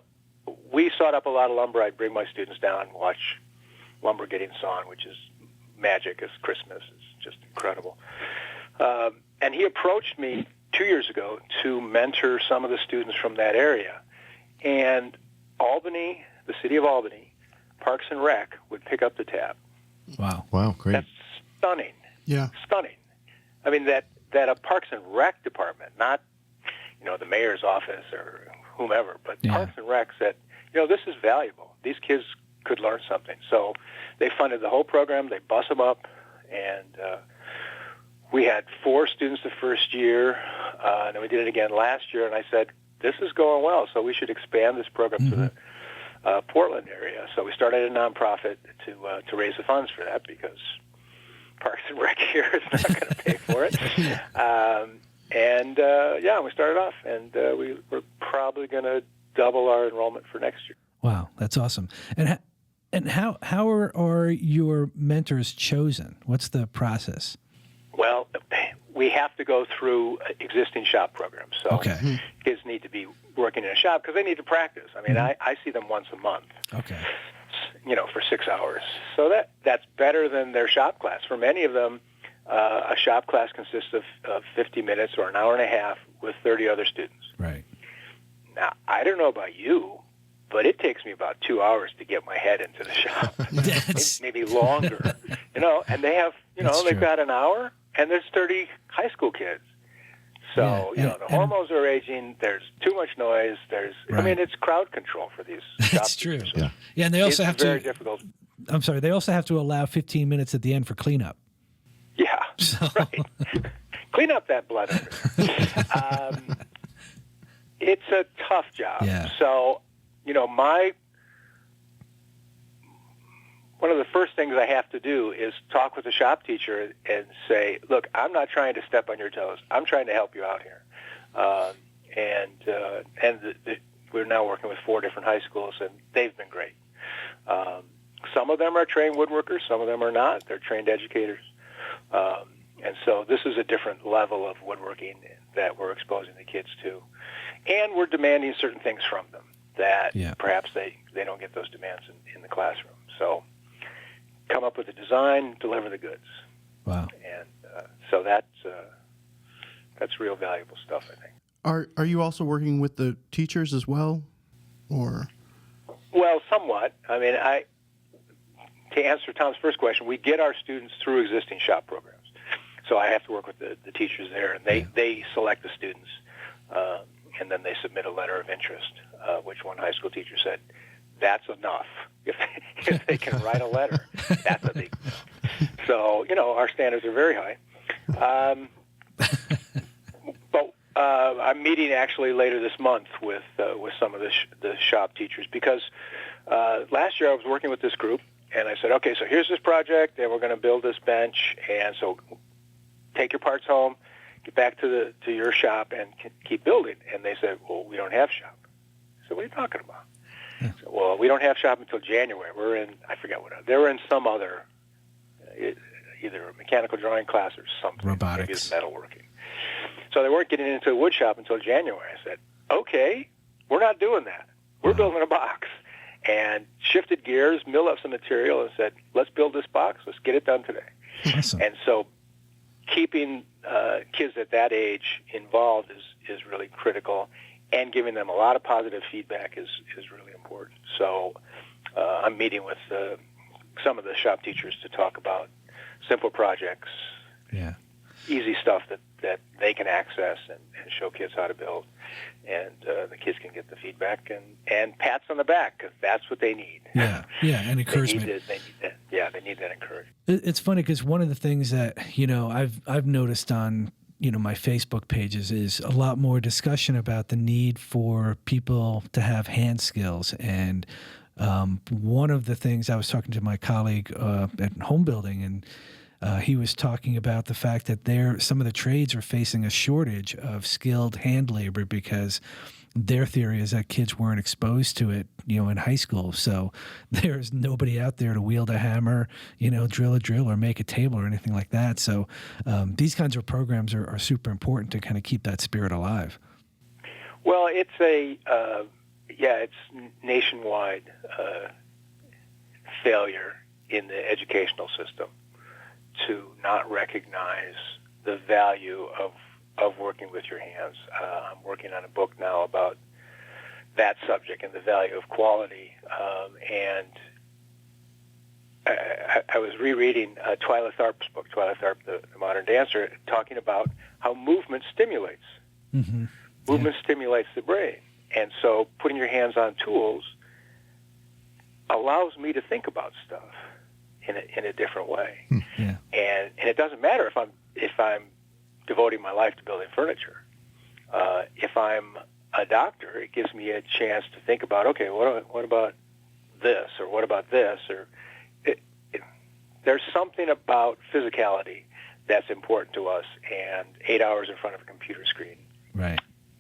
we sawed up a lot of lumber. I'd bring my students down and watch lumber getting sawn, which is magic as Christmas. It's just incredible. And he approached me 2 years ago to mentor some of the students from that area. And Albany, the city of Albany, Parks and Rec would pick up the tab. Wow, great. That's stunning. Yeah. Stunning. I mean, that a Parks and Rec department, not, the mayor's office or whomever, but Parks and Rec said, this is valuable. These kids could learn something. So they funded the whole program. They bus them up, and we had 4 students the first year, and then we did it again last year, and I said, this is going well, so we should expand this program to the Portland area. So we started a nonprofit to raise the funds for that because Parks and Rec here is not going to pay for it. We started off, and we're probably going to double our enrollment for next year. Wow, that's awesome. And how are your mentors chosen? What's the process? Well, we have to go through existing shop programs. So kids need to be working in a shop because they need to practice. I mean, I see them once a month. Okay. For 6 hours. So that's better than their shop class. For many of them, a shop class consists of 50 minutes or an hour and a half with 30 other students. Right. Now, I don't know about you, but it takes me about 2 hours to get my head into the shop. Maybe longer. And they have, they've got an hour, and there's 30 high school kids. So, the hormones are aging. There's too much noise. It's crowd control for these shop. That's true. Yeah, and they also have to. Very difficult. I'm sorry. They also have to allow 15 minutes at the end for cleanup. Yeah, right. Clean up that blood. It's a tough job. Yeah. So, one of the first things I have to do is talk with the shop teacher and say, look, I'm not trying to step on your toes. I'm trying to help you out here. We're now working with 4 different high schools, and they've been great. Some of them are trained woodworkers. Some of them are not. They're trained educators. And so this is a different level of woodworking that we're exposing the kids to. And we're demanding certain things from them that perhaps they don't get those demands in the classroom. So come up with a design, deliver the goods. Wow. And so that's real valuable stuff, I think. Are you also working with the teachers as well, or? Well, somewhat. I mean, to answer Tom's first question, we get our students through existing shop programs. So I have to work with the teachers there, and they select the students, and then they submit a letter of interest, which one high school teacher said, that's enough. If they can write a letter, that's a big deal. So, our standards are very high. But I'm meeting actually later this month with some of the shop teachers because last year I was working with this group, and I said, okay, so here's this project, and we're going to build this bench, and so take your parts home, get back to your shop, and keep building. And they said, well, we don't have shop. I said, what are you talking about? Yeah. So, well, we don't have shop until January. We're in, I forget what, they were in some other, either a mechanical drawing class or something. Robotics. Maybe it's metalworking. So they weren't getting into a wood shop until January. I said, okay, we're not doing that. We're building a box. And shifted gears, milled up some material, and said, let's build this box. Let's get it done today. Awesome. And so keeping kids at that age involved is really critical, and giving them a lot of positive feedback is really important. So I'm meeting with some of the shop teachers to talk about simple projects, easy stuff that they can access and show kids how to build. And the kids can get the feedback and pats on the back, because that's what they need. Yeah, and encouragement. They need that encouragement. It's funny because one of the things that, I've noticed on, my Facebook pages is a lot more discussion about the need for people to have hand skills. And one of the things I was talking to my colleague at home building, and he was talking about the fact that some of the trades are facing a shortage of skilled hand labor because their theory is that kids weren't exposed to it, in high school. So there's nobody out there to wield a hammer, drill a drill or make a table or anything like that. So these kinds of programs are super important to kind of keep that spirit alive. Well, it's it's nationwide failure in the educational system to not recognize the value of working with your hands. I'm working on a book now about that subject and the value of quality. And I was rereading Twyla Tharp's book, Twyla Tharp, the Modern Dancer, talking about how movement stimulates. Mm-hmm. Movement stimulates the brain. And so putting your hands on tools allows me to think about stuff in a different way. Yeah. And it doesn't matter if I'm devoting my life to building furniture. If I'm a doctor, it gives me a chance to think about, okay, what about this, or what about this, or there's something about physicality that's important to us, and 8 hours in front of a computer screen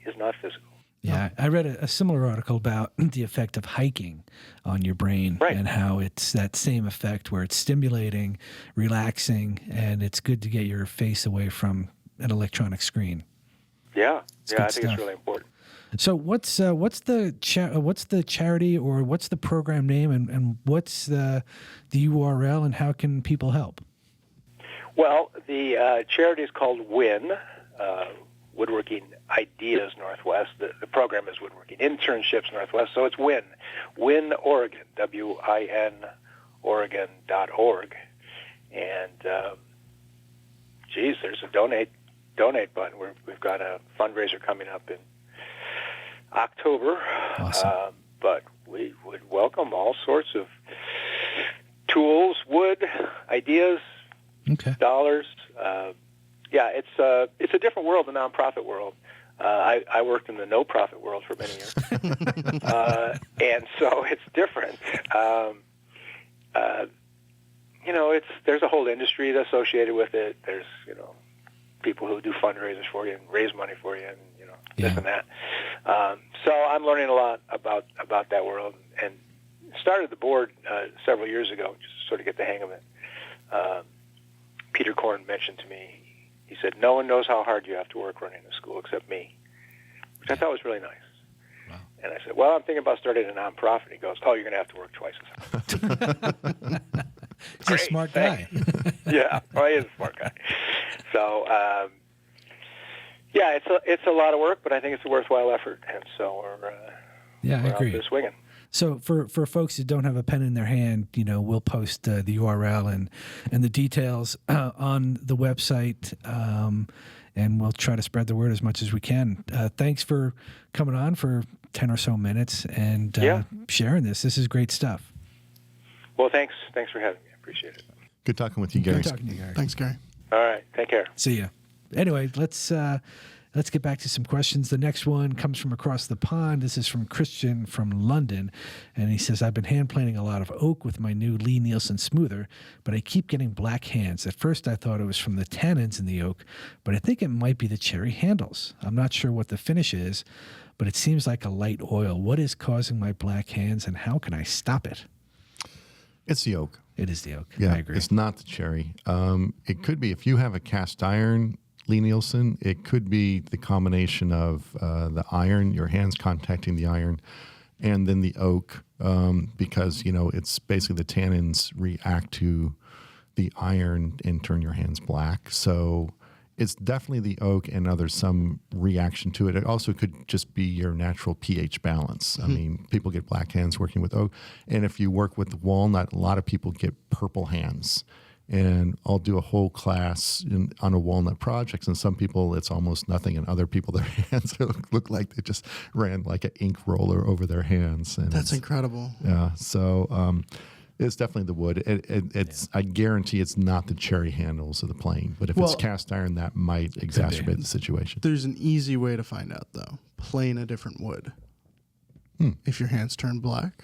is not physical. Yeah, I read a similar article about the effect of hiking on your brain and how it's that same effect where it's stimulating, relaxing, and it's good to get your face away from an electronic screen. Yeah, I think stuff. it's really important. So what's the charity, or what's the program name, and what's the URL, and how can people help? Well, the charity is called WIN, Woodworking Ideas Northwest. The program is Woodworking Internships Northwest, so it's WIN Oregon, WIN Oregon.org. And, there's a donate button. We've got a fundraiser coming up in October. Awesome. But we would welcome all sorts of tools, wood, ideas, dollars. It's a different world, the nonprofit world. I worked in the no-profit world for many years, and so it's different. There's a whole industry associated with it. There's people who do fundraisers for you and raise money for you, and this and that. So I'm learning a lot about that world, and started the board several years ago just to sort of get the hang of it. Peter Korn mentioned to me, he said, "No one knows how hard you have to work running a school except me," which I thought was really nice. Wow. And I said, "Well, I'm thinking about starting a nonprofit." He goes, "Oh, you're going to have to work twice as hard." He's a smart guy. Yeah, well, he is a smart guy. So, it's a lot of work, but I think it's a worthwhile effort, and so we're I agree. out there swinging. So for folks who don't have a pen in their hand, we'll post the URL and the details on the website, and we'll try to spread the word as much as we can. Thanks for coming on for 10 or so minutes and sharing this. This is great stuff. Well, thanks for having me. I appreciate it. Good talking with you, Gary. Good talking to you, Gary. Thanks, Gary. All right. Take care. See ya. Anyway, let's get back to some questions. The next one comes from across the pond. This is from Christian from London, and he says, "I've been hand planing a lot of oak with my new Lee Nielsen smoother, but I keep getting black hands. At first I thought it was from the tannins in the oak, but I think it might be the cherry handles. I'm not sure what the finish is, but it seems like a light oil. What is causing my black hands, and how can I stop it?" It's the oak. It is the oak. Yeah, I agree. It's not the cherry. It could be, if you have a cast iron Lee Nielsen, it could be the combination of the iron, your hands contacting the iron, and then the oak, because, it's basically the tannins react to the iron and turn your hands black. So it's definitely the oak, and there's some reaction to it. It also could just be your natural pH balance. I mean, people get black hands working with oak. And if you work with walnut, a lot of people get purple hands. And I'll do a whole class on a walnut projects, and some people it's almost nothing, and other people their hands look like they just ran like an ink roller over their hands. And That's incredible. Yeah, so it's definitely the wood. I guarantee it's not the cherry handles of the plane, but if it's cast iron, that might exacerbate the situation. There's an easy way to find out, though. Plane a different wood. If your hands turn black,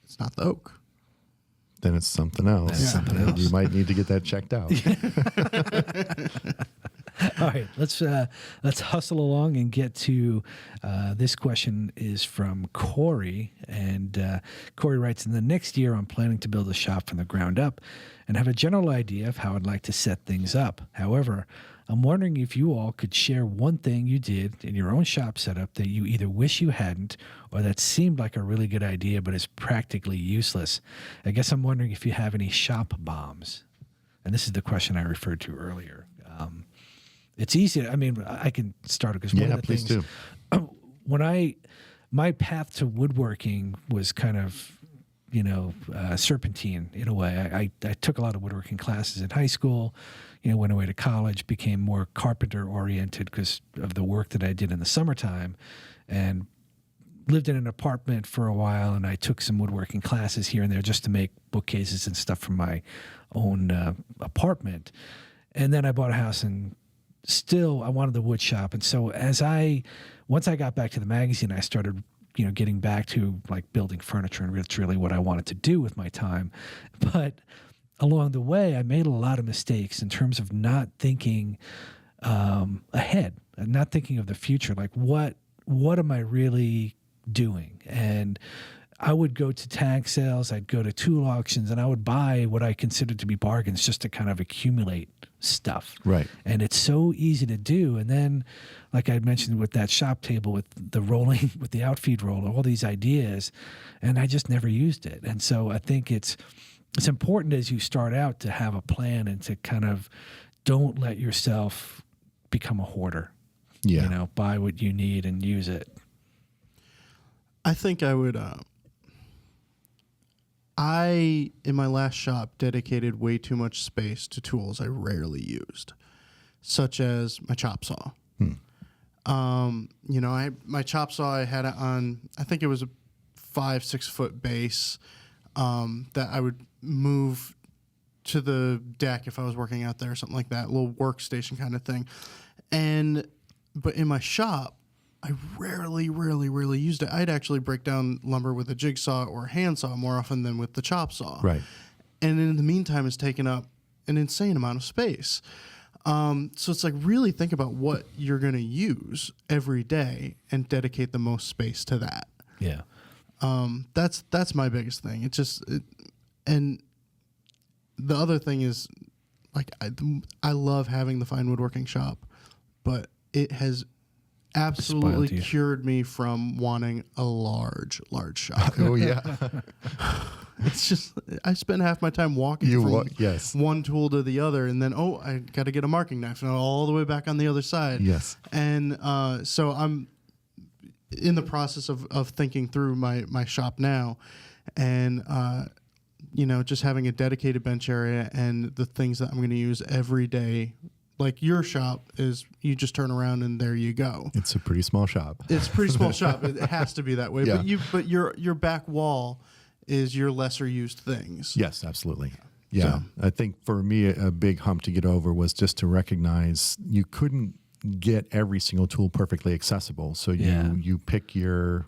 it's not the oak. Then it's something else. You might need to get that checked out. All right, let's hustle along and get to this question is from Corey, and Corey writes, "In the next year, I'm planning to build a shop from the ground up and have a general idea of how I'd like to set things up. However, I'm wondering if you all could share one thing you did in your own shop setup that you either wish you hadn't or that seemed like a really good idea but is practically useless. I guess I'm wondering if you have any shop bombs." And this is the question I referred to earlier. It's easy. I mean, I can start it because one of the please things, do. My path to woodworking was kind of, serpentine in a way. I took a lot of woodworking classes in high school, went away to college, became more carpenter oriented because of the work that I did in the summertime, and lived in an apartment for a while. And I took some woodworking classes here and there just to make bookcases and stuff from my own apartment. And then I bought a house, and still I wanted the wood shop. And so once I got back to the magazine, I started getting back to like building furniture, and it's really what I wanted to do with my time. But along the way, I made a lot of mistakes in terms of not thinking ahead, and not thinking of the future. Like what am I really doing? And I would go to tag sales, I'd go to tool auctions, and I would buy what I considered to be bargains just to kind of accumulate stuff. Right. And it's so easy to do. And then, like I mentioned with that shop table, with the rolling, with the outfeed roller, all these ideas, and I just never used it. And so I think it's important as you start out to have a plan and to kind of don't let yourself become a hoarder. Yeah. Buy what you need and use it. I think I would... I, in my last shop, dedicated way too much space to tools I rarely used, such as my chop saw. My chop saw, I had it on, I think it was a 5-6 foot base that I would move to the deck if I was working out there or something like that, a little workstation kind of thing. And but in my shop, I rarely used it. I'd actually break down lumber with a jigsaw or handsaw more often than with the chop saw. Right. And in the meantime, it's taken up an insane amount of space. So it's like really think about what you're going to use every day and dedicate the most space to that. Yeah. That's my biggest thing. It's just, and the other thing is, like, I love having the fine woodworking shop, but it has absolutely cured me from wanting a large shop. Oh yeah. It's just, I spend half my time walking from one tool to the other, and then, I got to get a marking knife, and all the way back on the other side. Yes. And so I'm in the process of thinking through my shop now, and just having a dedicated bench area and the things that I'm going to use every day. Like your shop is, you just turn around and there you go. It's a pretty small shop. It's a pretty small shop. It has to be that way. Yeah. But your back wall is your lesser used things. Yes, absolutely. Yeah. So, I think for me, a big hump to get over was just to recognize you couldn't get every single tool perfectly accessible. So you pick your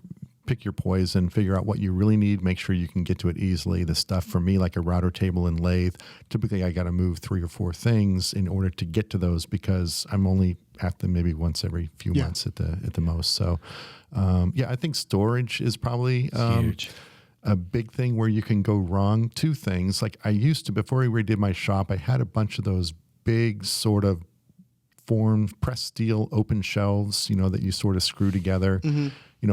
poison, figure out what you really need, make sure you can get to it easily. The stuff for me, like a router table and lathe, typically I got to move 3 or 4 things in order to get to those, because I'm only at them maybe once every few months at the most. So, I think storage is probably huge. A big thing where you can go wrong. 2 things, like I used to, before I redid my shop, I had a bunch of those big sort of formed pressed steel open shelves, that you sort of screw together,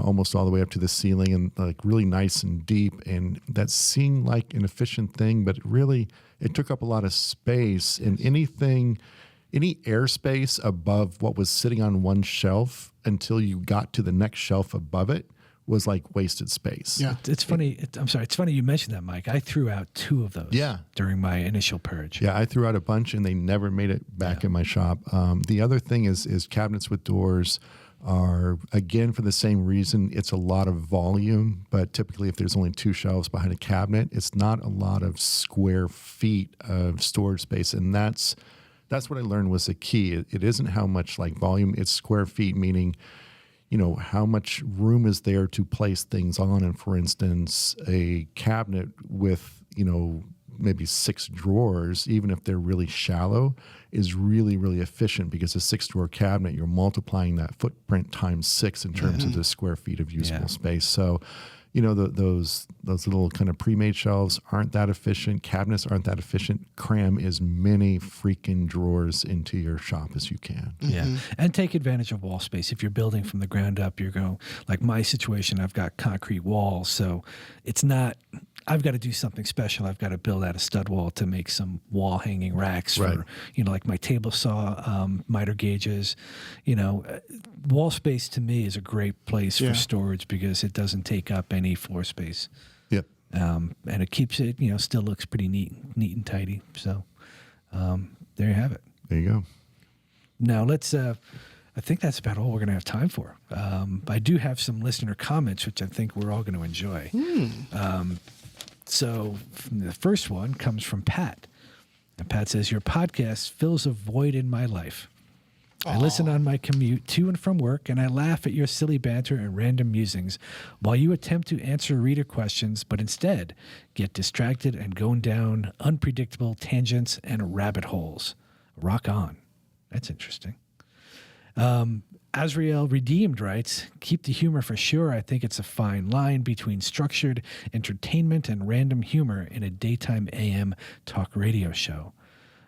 almost all the way up to the ceiling, and like really nice and deep. And that seemed like an efficient thing, but it took up a lot of space, and any airspace above what was sitting on one shelf until you got to the next shelf above it was like wasted space. Yeah. It's funny. It's funny you mentioned that, Mike. I threw out 2 of those during my initial purge. Yeah, I threw out a bunch and they never made it back in my shop. The other thing is cabinets with doors are, again, for the same reason, it's a lot of volume, but typically if there's only 2 shelves behind a cabinet, it's not a lot of square feet of storage space. And that's what I learned was the key. It isn't how much like volume, it's square feet, meaning how much room is there to place things on. And for instance, a cabinet with, maybe 6 drawers, even if they're really shallow, is really, really efficient, because a 6-drawer cabinet, you're multiplying that footprint times 6 in terms of the square feet of usable space. So, those little kind of pre-made shelves aren't that efficient. Cabinets aren't that efficient. Cram as many freaking drawers into your shop as you can. Yeah. And take advantage of wall space. If you're building from the ground up, you're going, like my situation, I've got concrete walls. So it's not, I've got to do something special. I've got to build out a stud wall to make some wall hanging racks for, like my table saw, miter gauges. Wall space to me is a great place for storage, because it doesn't take up any floor space. Yep. And it keeps it, still looks pretty neat and tidy. So there you have it. There you go. Now let's, I think that's about all we're going to have time for. I do have some listener comments, which I think we're all going to enjoy. So the first one comes from Pat. And Pat says, your podcast fills a void in my life. I listen on my commute to and from work, and I laugh at your silly banter and random musings while you attempt to answer reader questions, but instead get distracted and go down unpredictable tangents and rabbit holes. Rock on. That's interesting. Azrael Redeemed writes, keep the humor for sure. I think it's a fine line between structured entertainment and random humor in a daytime AM talk radio show.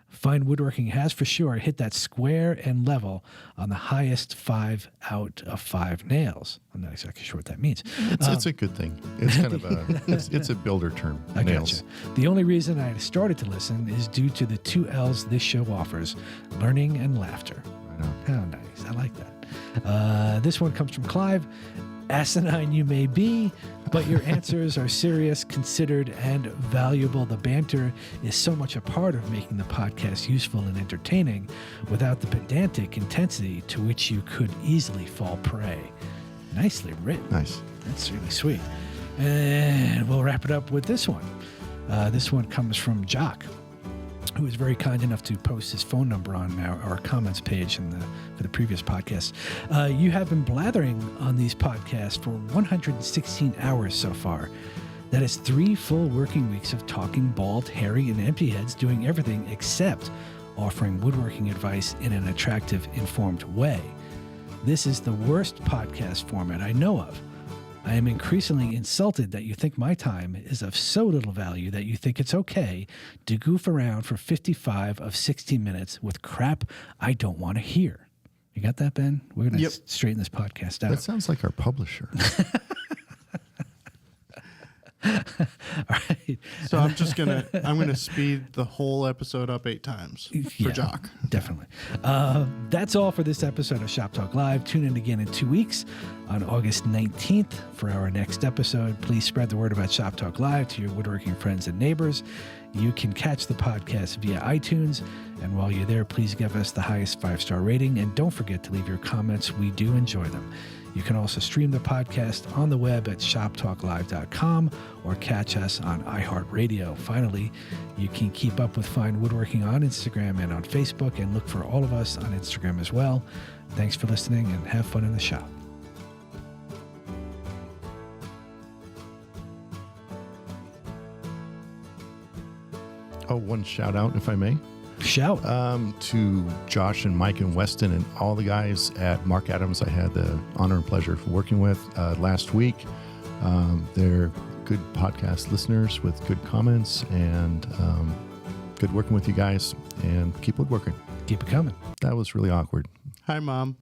Fine woodworking has for sure hit that square and level on the highest 5 out of 5 nails. I'm not exactly sure what that means. It's a good thing. It's kind of it's a builder term. I nails. Gotcha. The only reason I started to listen is due to the 2 L's this show offers: learning and laughter. I know. How nice. I like that. This one comes from Clive. Asinine you may be, but your answers are serious, considered, and valuable. The banter is so much a part of making the podcast useful and entertaining without the pedantic intensity to which you could easily fall prey. Nicely written. Nice. That's really sweet. And we'll wrap it up with this one. This one comes from Jock. who was very kind enough to post his phone number on our comments page for the previous podcast. You have been blathering on these podcasts for 116 hours so far. That is 3 full working weeks of talking bald, hairy, and empty heads doing everything except offering woodworking advice in an attractive, informed way. This is the worst podcast format I know of. I am increasingly insulted that you think my time is of so little value that you think it's okay to goof around for 55 of 60 minutes with crap I don't want to hear. You got that, Ben? We're going to straighten this podcast out. That sounds like our publisher. All right. So I'm gonna speed the whole episode up 8 times for Jock. Definitely. That's all for this episode of Shop Talk Live. Tune in again in 2 weeks on August 19th for our next episode. Please spread the word about Shop Talk Live to your woodworking friends and neighbors. You can catch the podcast via iTunes. And while you're there, please give us the highest 5-star rating. And don't forget to leave your comments. We do enjoy them. You can also stream the podcast on the web at shoptalklive.com or catch us on iHeartRadio. Finally, you can keep up with Fine Woodworking on Instagram and on Facebook, and look for all of us on Instagram as well. Thanks for listening, and have fun in the shop. Oh, one shout out, if I may. Shout. To Josh and Mike and Weston and all the guys at Mark Adams I had the honor and pleasure of working with last week. They're good podcast listeners with good comments, and good working with you guys, and keep woodworking. Keep it coming. That was really awkward. Hi, Mom.